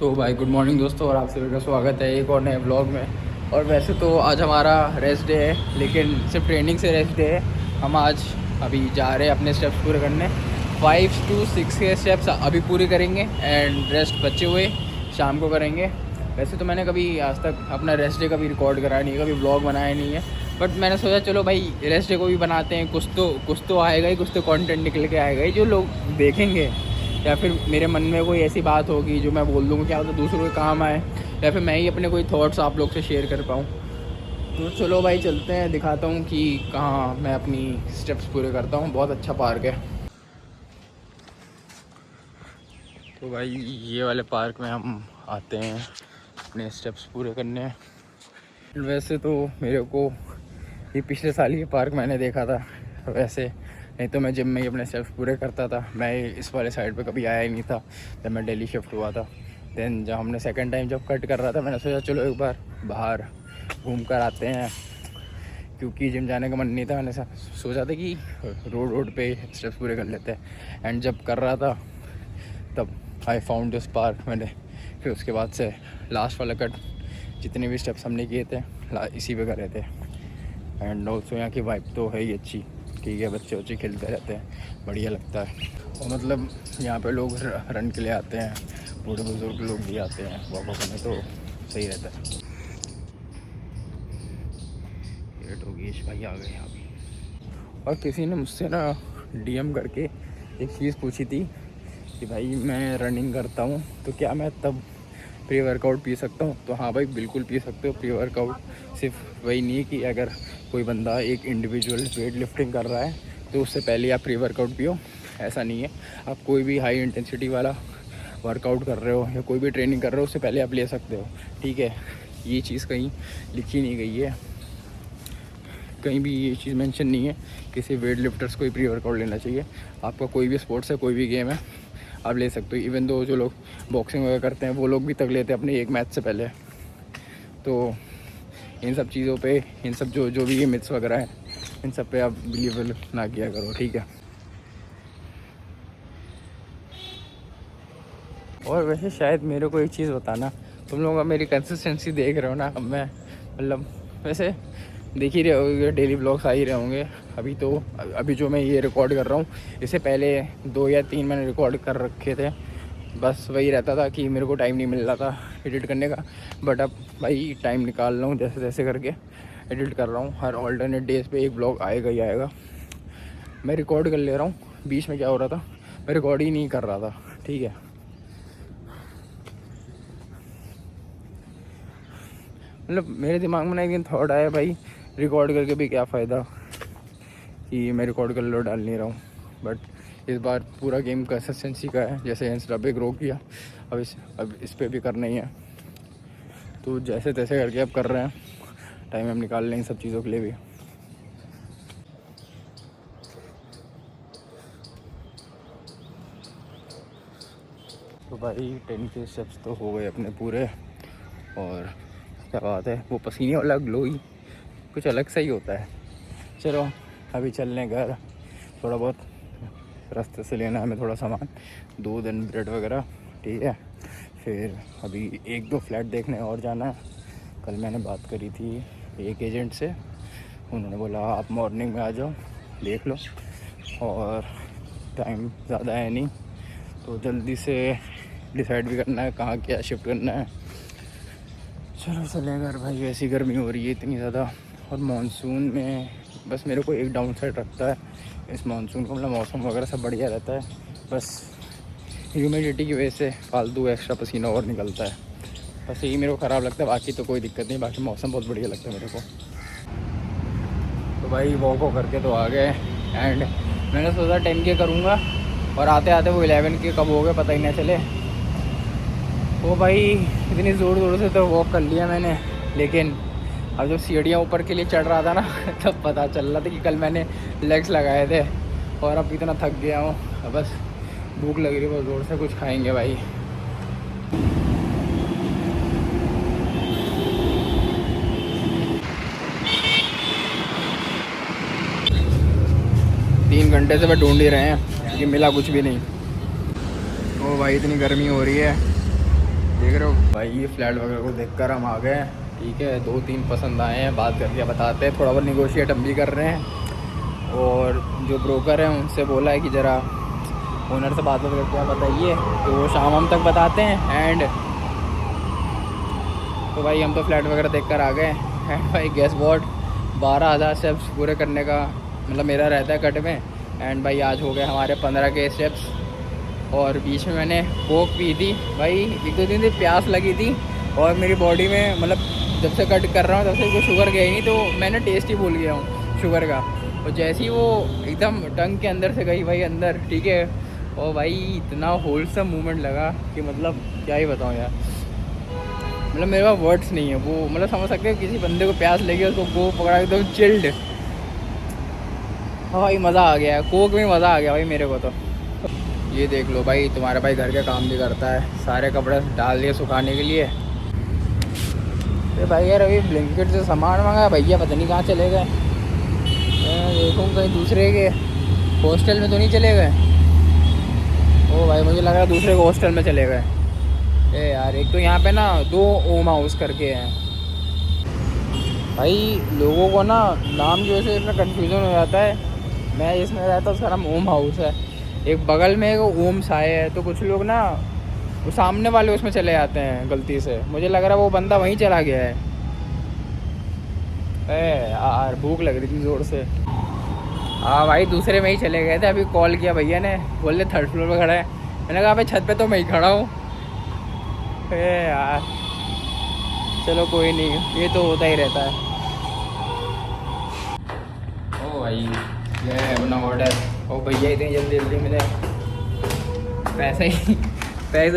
तो भाई good morning दोस्तों, और आप सभी का स्वागत है एक और नए ब्लॉग में। और वैसे तो आज हमारा रेस्ट डे है, लेकिन सिर्फ ट्रेनिंग से रेस्ट डे है। हम आज अभी जा रहे हैं अपने स्टेप्स पूरे करने। 5 to 6 के स्टेप्स अभी पूरे करेंगे एंड रेस्ट बचे हुए शाम को करेंगे। वैसे तो मैंने कभी आज तक अपना रेस्ट डे कभी रिकॉर्ड कराया नहीं है, कभी ब्लॉग बनाया नहीं है, बट मैंने सोचा चलो भाई रेस्ट डे को भी बनाते हैं। कुछ तो आएगा ही, कुछ तो कंटेंट निकल के आएगा ही जो लोग देखेंगे, या फिर मेरे मन में कोई ऐसी बात होगी जो मैं बोल दूँगा, क्या तो दूसरों के काम आए, या फिर मैं ही अपने कोई थॉट्स आप लोग से शेयर कर पाऊँ। तो चलो भाई चलते हैं, दिखाता हूँ कि कहाँ मैं अपनी स्टेप्स पूरे करता हूँ। बहुत अच्छा पार्क है। तो भाई ये वाले पार्क में हम आते हैं अपने स्टेप्स पूरे करने। वैसे तो मेरे को ये पिछले साल ये पार्क मैंने देखा था, वैसे नहीं तो मैं जिम में ही अपने स्टेप्स पूरे करता था। मैं इस वाले साइड पे कभी आया ही नहीं था जब मैं दिल्ली शिफ्ट हुआ था। देन जब हमने सेकंड टाइम जब कट कर रहा था, मैंने सोचा चलो एक बार बाहर घूम कर आते हैं, क्योंकि जिम जाने का मन नहीं था। मैंने सोचा था कि रोड पे स्टेप्स पूरे कर लेते हैं। एंड जब कर रहा था तब आई फाउंड दिस पार्क। मैंने फिर उसके बाद से लास्ट वाला कट जितने भी स्टेप्स हमने किए थे इसी पे कर रहे थे। एंड ऑल्सो यहाँ की वाइब तो है ही अच्छी, ठीक है, बच्चे खेलते रहते हैं, बढ़िया लगता है। और मतलब यहाँ पे लोग रन के लिए आते हैं, बूढ़े बुजुर्ग लोग भी आते हैं वॉक करने, तो सही रहता है। ये योगेश भाई आ गए यहाँ भी। और किसी ने मुझसे ना डीएम करके एक चीज़ पूछी थी कि भाई मैं रनिंग करता हूँ तो क्या मैं तब प्री वर्कआउट पी सकता हूँ? तो हाँ भाई बिल्कुल पी सकते हो। प्री वर्कआउट सिर्फ वही नहीं है कि अगर कोई बंदा एक इंडिविजुअल वेट लिफ्टिंग कर रहा है तो उससे पहले आप प्री वर्कआउट पियो, ऐसा नहीं है। आप कोई भी हाई इंटेंसिटी वाला वर्कआउट कर रहे हो या कोई भी ट्रेनिंग कर रहे हो उससे पहले आप ले सकते हो, ठीक है। ये चीज़ कहीं लिखी नहीं गई है, कहीं भी ये चीज़ मेंशन नहीं है किसी वेट लिफ्टर्स को ही प्री वर्कआउट लेना चाहिए। आपका कोई भी स्पोर्ट्स है, कोई भी गेम है, आप ले सकते हो। इवन दो जो लोग बॉक्सिंग वगैरह करते हैं वो लोग भी तक लेते हैं अपने एक मैच से पहले। तो इन सब चीज़ों पे, इन सब जो भी ये मिथ्स वगैरह हैं, इन सब पे आप बिलीव ना किया करो, ठीक है। और वैसे शायद मेरे को एक चीज़ बताना, तुम लोग अब मेरी कंसिस्टेंसी देख रहे हो ना। अब मैं मतलब वैसे देख ही रहे होगे, डेली ब्लॉग्स आ ही रहे होंगे। अभी जो मैं ये रिकॉर्ड कर रहा हूँ, इससे पहले 2 या 3 मैंने रिकॉर्ड कर रखे थे। बस वही रहता था कि मेरे को टाइम नहीं मिल रहा था एडिट करने का, बट अब भाई टाइम निकाल रहा हूँ, जैसे तैसे करके एडिट कर रहा हूँ। हर ऑल्टरनेट डेज पे एक ब्लॉग आएगा ही आएगा। मैं रिकॉर्ड कर ले रहा हूँ। बीच में क्या हो रहा था, मैं रिकॉर्ड ही नहीं कर रहा था, ठीक है। मतलब मेरे दिमाग में ना एक दिन थॉट आया, भाई रिकॉर्ड करके भी क्या फ़ायदा, कि मैं रिकॉर्ड कर लो डाल नहीं रहा हूँ। बट इस बार पूरा गेम कंसिस्टेंसी का है, जैसे इंस्टा पे ग्रो किया, अब इस पे भी करना ही है। तो जैसे तैसे करके अब कर रहे हैं, टाइम हम निकाल लें इन सब चीज़ों के लिए भी। तो भाई 10 के स्टेप्स तो हो गए अपने पूरे, और क्या बात है, वो पसीने वाला ग्लो ही कुछ अलग सा ही होता है। चलो अभी चलने घर, थोड़ा बहुत रास्ते से लेना है हमें थोड़ा सामान, दूध एंड ब्रेड वगैरह, ठीक है। फिर अभी 1-2 फ्लैट देखने और जाना है। कल मैंने बात करी थी एक एजेंट से, उन्होंने बोला आप मॉर्निंग में आ जाओ, देख लो, और टाइम ज़्यादा है नहीं तो जल्दी से डिसाइड भी करना है कहाँ क्या शिफ्ट करना है। चलो चलें घर भाई, वैसी गर्मी हो रही है इतनी ज़्यादा। और मानसून में बस मेरे को एक डाउन साइड रखता है इस मानसून को, मतलब मौसम वगैरह सब बढ़िया रहता है, बस ह्यूमिडिटी की वजह से फालतू एक्स्ट्रा पसीना और निकलता है, बस यही मेरे को ख़राब लगता है। बाकी तो कोई दिक्कत नहीं, बाकी मौसम बहुत बढ़िया लगता है मेरे को। तो भाई वॉक करके तो आ गए, एंड मैंने सोचा 10 के करूँगा, और आते आते वो 11 के कब हो गए पता ही ना चले। वो भाई इतनी ज़ोर से तो वॉक कर लिया मैंने, लेकिन अब जब सीढ़ियाँ ऊपर के लिए चढ़ रहा था ना तब पता चल रहा था कि कल मैंने लेग्स लगाए थे, और अब इतना थक गया हूँ। अब बस भूख लग रही है, बहुत ज़ोर से कुछ खाएंगे भाई। 3 घंटे से मैं ढूंढ ही रहे हैं कि मिला कुछ भी नहीं। ओ भाई इतनी गर्मी हो रही है, देख रहे रहे हो भाई। ये फ्लैट वगैरह को देखकर हम आ गए हैं, ठीक है। 2-3 पसंद आए हैं, बात करके बताते हैं, थोड़ा बहुत निगोशिएट हम भी कर रहे हैं। और जो ब्रोकर हैं उनसे बोला है कि ज़रा ओनर से बात करके बताइए, तो वो शाम हम तक बताते हैं। एंड तो भाई हम तो फ्लैट वगैरह देख कर आ गए। एंड भाई गैस वॉट 12,000 स्टेप्स पूरे करने का मतलब मेरा रहता है कट में। एंड भाई आज हो गए हमारे 15 के स्टेप्स। और बीच में मैंने कोक पी थी भाई, 1-2 दिन से प्यास लगी थी। और मेरी बॉडी में मतलब जब से कट कर रहा हूँ तब से कोई शुगर गई नहीं, तो मैंने टेस्ट ही भूल गया हूँ शुगर का। और जैसे ही वो एकदम टंग के अंदर से गई भाई अंदर, ठीक है। और भाई इतना होलसम मूवमेंट लगा कि मतलब क्या ही बताऊँ यार, मतलब मेरे पास वर्ड्स नहीं है। वो मतलब समझ सकते हो किसी बंदे को प्यास लगी उसको कोक पकड़ा एकदम चिल्ड। हाँ भाई मज़ा आ गया, कोक में मज़ा आ गया भाई मेरे को तो। ये देख लो भाई, तुम्हारा भाई घर के काम भी करता है, सारे कपड़े डाल दिए सुखाने के लिए। अरे भाई यार अभी ब्लिंकिट से सामान मंगाया, भैया पता नहीं कहाँ चले गए। मैं देखूँ कहीं दूसरे के हॉस्टल में तो नहीं चले गए। ओ भाई मुझे लग रहा है दूसरे के हॉस्टल में चले गए। ए यार एक तो यहाँ पे ना 2 ओम हाउस करके हैं भाई, लोगों को ना नाम की वजह से इतना कन्फ्यूज़न हो जाता है। मैं इसमें रहता हूँ, उसका नाम ओम हाउस है। एक बगल में एक ओम साय है, तो कुछ लोग ना वो सामने वाले उसमें चले जाते हैं गलती से। मुझे लग रहा है वो बंदा वहीं चला गया है। यार भूख लग रही थी ज़ोर से। हाँ भाई दूसरे में ही चले गए थे, अभी कॉल किया भैया ने, बोले 3rd फ्लोर पर खड़ा है। मैंने कहा भाई छत पे तो मैं ही खड़ा हूँ। यार चलो कोई नहीं, ये तो होता ही रहता है। ओ भाई ये है अपना ऑर्डर। ओ भैया इतनी जल्दी जल्दी मैंने पैसा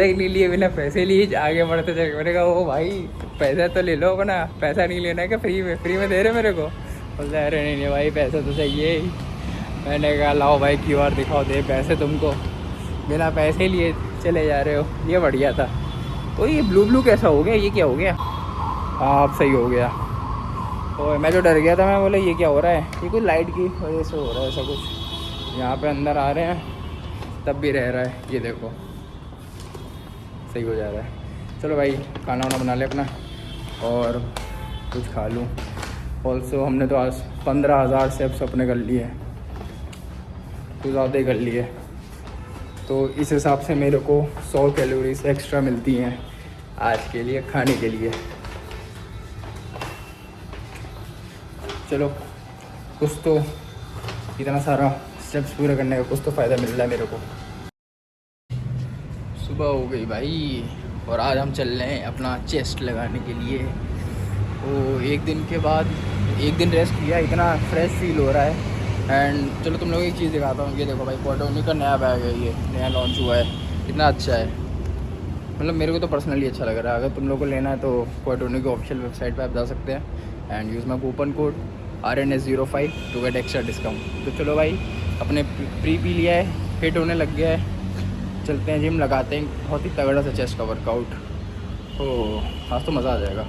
ही नहीं लिए, बिना पैसे लिए आगे बढ़ते चले। मैंने कहा ओ भाई पैसा तो ले लो अपना, पैसा नहीं लेना है क्या, फ्री में दे रहे मेरे को। बोलते अरे नहीं भाई पैसा तो चाहिए ही। मैंने कहा लाओ भाई QR दिखाओ, दे पैसे तुमको, बिना पैसे लिए चले जा रहे हो। ये बढ़िया था। तो ये ब्लू कैसा हो गया, ये क्या हो गया? हाँ अब सही हो गया। और मैं जो डर गया था, मैं बोला ये क्या हो रहा है, ये कोई लाइट की वजह से हो रहा है ऐसा कुछ। यहाँ पे अंदर आ रहे हैं तब भी रह रहा है, ये देखो सही हो जा रहा है। चलो भाई खाना वाना बना ले अपना और कुछ खा लूँ। ऑल्सो हमने तो आज 15,000 स्टेप्स अपने कर लिए, कुछ ज़्यादा ही कर लिए। तो इस हिसाब से मेरे को 100 कैलोरीज एक्स्ट्रा मिलती हैं आज के लिए खाने के लिए। चलो कुछ तो इतना सारा स्टेप्स पूरे करने का कुछ तो फ़ायदा मिल रहा है मेरे को। सुबह हो गई भाई और आज हम चल रहे हैं अपना चेस्ट लगाने के लिए। तो एक दिन के बाद 1 दिन रेस्ट किया, इतना फ्रेश फील हो रहा है। एंड चलो तुम लोग एक चीज़ दिखाता हूँ। ये देखो भाई क्वाटोनी का नया बैग है, ये नया लॉन्च हुआ है, कितना अच्छा है। मतलब मेरे को तो पर्सनली अच्छा लग रहा है। अगर तुम लोग को लेना है तो क्वाटोनी की ऑफिशियल वेबसाइट पे आप जा सकते हैं and use my coupon code RNS05 to get extra discount. तो चलो भाई अपने प्री पी लिया है, फिट होने लग गया है, चलते हैं जिम लगाते हैं बहुत ही तगड़ा सा चेस्ट का वर्कआउट। ओह आज तो मज़ा आ जाएगा।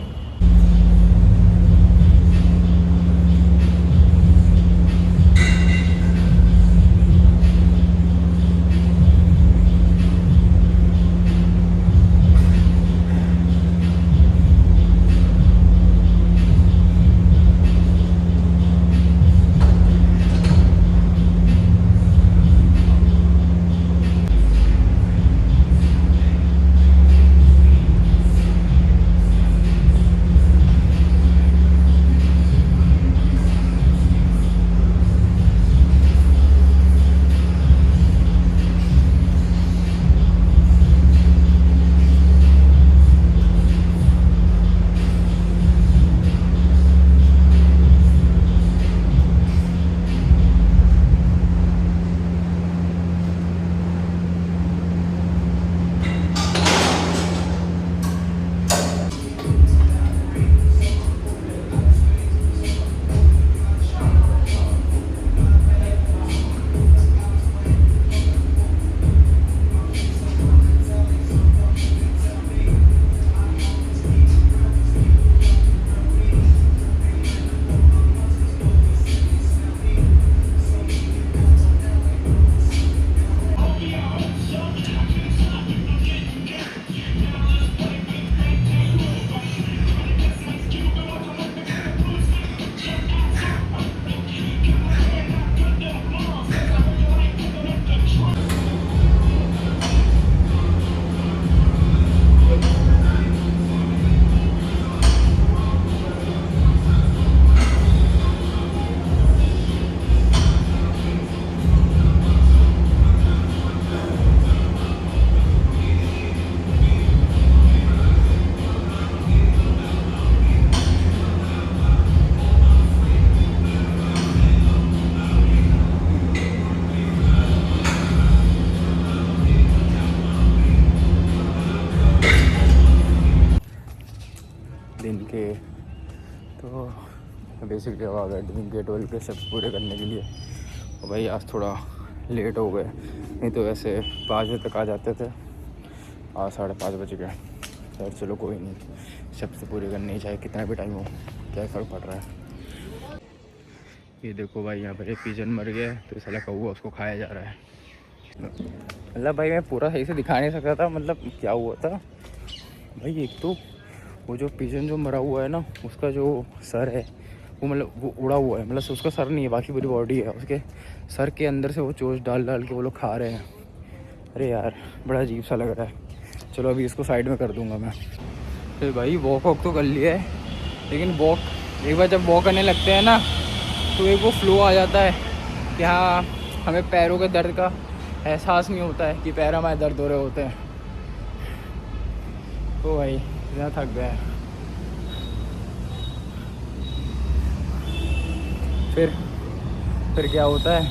दिन के, तो बेसिकली अब आ गए दिन के 12 के स्टेप्स पूरे करने के लिए। और भाई आज थोड़ा लेट हो गए, नहीं तो वैसे 5 बजे तक आ जाते थे, आज 5:30 बज गए। यार चलो कोई नहीं, स्टेप्स तो पूरे करने ही, चाहे कितना भी टाइम हो, क्या फ़र्क पड़ रहा है। ये देखो भाई यहाँ पर एक पिजन मर गया है, तो साला कौवा उसको खाया जा रहा है। मतलब भाई मैं पूरा सही से दिखा नहीं सकता था, मतलब क्या हुआ था भाई। एक तो वो जो पिजन जो मरा हुआ है ना, उसका जो सर है वो मतलब वो उड़ा हुआ है, मतलब उसका सर नहीं है, बाकी पूरी बॉडी है। उसके सर के अंदर से वो चोंच डाल डाल के वो लोग खा रहे हैं। अरे यार बड़ा अजीब सा लग रहा है। चलो अभी इसको साइड में कर दूंगा मैं। तो भाई वॉक वॉक तो कर लिया है, लेकिन वॉक एक बार जब वॉक करने लगते हैं ना, तो एक वो फ्लो आ जाता है कि हाँ हमें पैरों के दर्द का एहसास नहीं होता है कि पैर हमारे दर्द हो रहे होते हैं। तो भाई इतना थक गया है। फिर क्या होता है,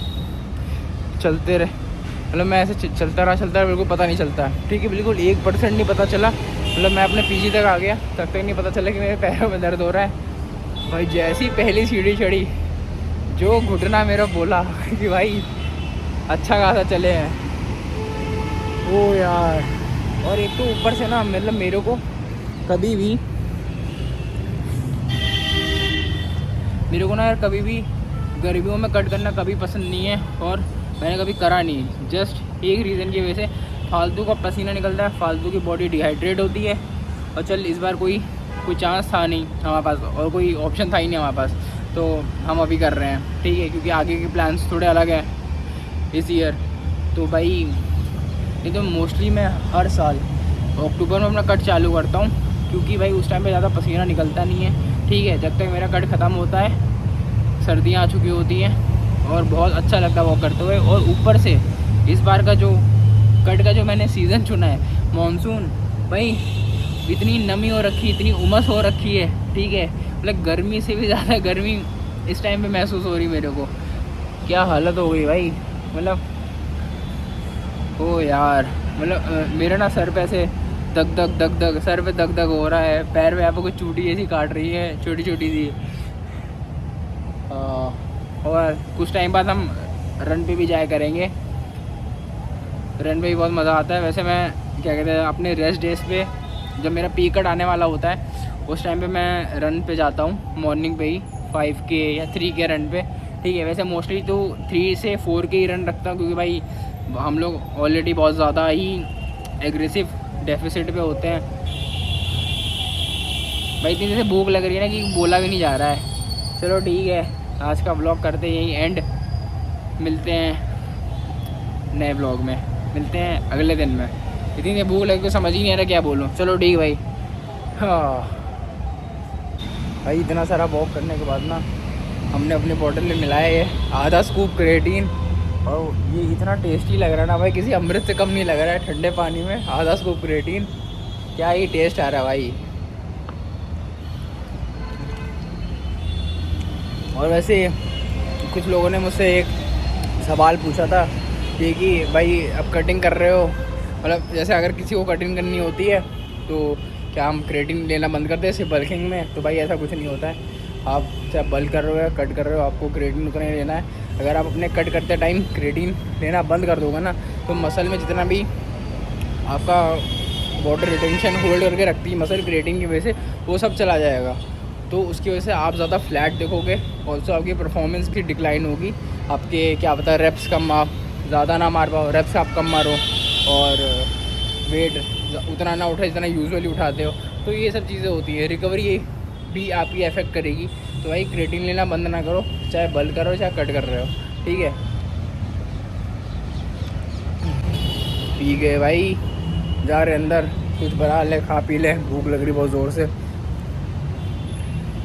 चलते रहे, मतलब मैं ऐसे चलता रहा, बिल्कुल पता नहीं चलता, ठीक है, बिल्कुल 1% नहीं पता चला। मतलब मैं अपने पीजी तक आ गया, तक नहीं पता चला कि मेरे पैरों में दर्द हो रहा है। भाई जैसी पहली सीढ़ी चढ़ी, जो घुटना मेरा बोला कि भाई अच्छा खासा चले हैं। ओ यार, और एक तो ऊपर से ना मतलब मेरे को कभी भी गर्मियों में कट करना कभी पसंद नहीं है, और मैंने कभी करा नहीं। जस्ट एक रीज़न की वजह से, फालतू का पसीना निकलता है, फालतू की बॉडी डिहाइड्रेट होती है। और चल इस बार कोई चांस था नहीं हमारे पास, और कोई ऑप्शन था ही नहीं हमारे पास, तो हम अभी कर रहे हैं, ठीक है, क्योंकि आगे के प्लान्स थोड़े अलग हैं इस ईयर। तो भाई नहीं तो मोस्टली मैं हर साल अक्टूबर में अपना कट चालू करता हूँ, क्योंकि भाई उस टाइम पे ज़्यादा पसीना निकलता नहीं है, ठीक है। जब तक मेरा कट ख़त्म होता है सर्दियाँ आ चुकी होती हैं, और बहुत अच्छा लगता है वॉक करते हुए। और ऊपर से इस बार का जो कट का जो मैंने सीज़न चुना है, मानसून, भाई इतनी नमी हो रखी, इतनी उमस हो रखी है, ठीक है, मतलब गर्मी से भी ज़्यादा गर्मी इस टाइम पे महसूस हो रही मेरे को। क्या हालत हो गई भाई, मतलब ओ यार, मतलब मेरा ना सर पे ऐसे दग सर पे दग हो रहा है, पैर में यहाँ पे कुछ चूटी ऐसी काट रही है, छोटी छोटी सी। और कुछ टाइम बाद हम रन पे भी जाया करेंगे, रन पे भी बहुत मज़ा आता है। वैसे मैं क्या कहते हैं, अपने रेस्ट डेज पे जब मेरा पीक कट आने वाला होता है, उस टाइम पे मैं रन पे जाता हूँ, मॉर्निंग पे ही 5K या 3K रन पे, ठीक है। वैसे मोस्टली तो 3 से 4K ही रन रखता हूँ, क्योंकि भाई हम लोग ऑलरेडी बहुत ज़्यादा ही एग्रेसिव डेफिसिट पे होते हैं। भाई इतनी जैसे भूख लग रही है ना कि बोला भी नहीं जा रहा है। चलो ठीक है, आज का व्लॉग करते हैं यहीं एंड, मिलते हैं नए व्लॉग में, मिलते हैं अगले दिन में। इतनी भूख लगी तो समझ ही नहीं आ रहा क्या बोलूँ। चलो ठीक भाई। हाँ भाई, इतना सारा वॉक करने के बाद ना हमने अपने बॉटल में मिलाया है आधा स्कूप क्रिएटिन, और ये इतना टेस्टी लग रहा है ना भाई, किसी अमृत से कम नहीं लग रहा है। ठंडे पानी में आधा स्कूप क्रिएटिन, क्या ही टेस्ट आ रहा है भाई। और वैसे कुछ लोगों ने मुझसे एक सवाल पूछा था कि भाई अब कटिंग कर रहे हो, मतलब जैसे अगर किसी को कटिंग करनी होती है तो क्या हम क्रिएटिन लेना बंद कर दें सिर्फ बल्किंग में? तो भाई ऐसा कुछ नहीं होता है। आप चाहे बल्क कर रहे हो या कट कर रहे हो, आपको क्रिएटिन उतना ही लेना है। अगर आप अपने कट करते टाइम क्रिएटिन लेना बंद कर दोगे ना, तो मसल में जितना भी आपका वाटर रिटेंशन होल्ड करके रखती है मसल क्रिएटिन की वजह से, वो सब चला जाएगा। तो उसकी वजह से आप ज़्यादा फ्लैट दिखोगे, ऑल्सो आपकी परफॉर्मेंस की डिक्लाइन होगी। आपके क्या पता रेप्स कम, आप ज़्यादा ना मार पाओ, रेप्स आप कम मारो, और वेट उतना ना उठे जितना यूजुअली उठाते हो। तो ये सब चीज़ें होती है, रिकवरी भी आपकी अफेक्ट करेगी। तो भाई क्रिएटिन लेना बंद ना करो, चाहे बल्क करो चाहे कट कर रहे हो, ठीक है। पी गए भाई, जा रहे अंदर, कुछ बना ले, खा पी ले, भूख लग रही बहुत ज़ोर से।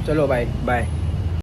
चलो भाई, बाय।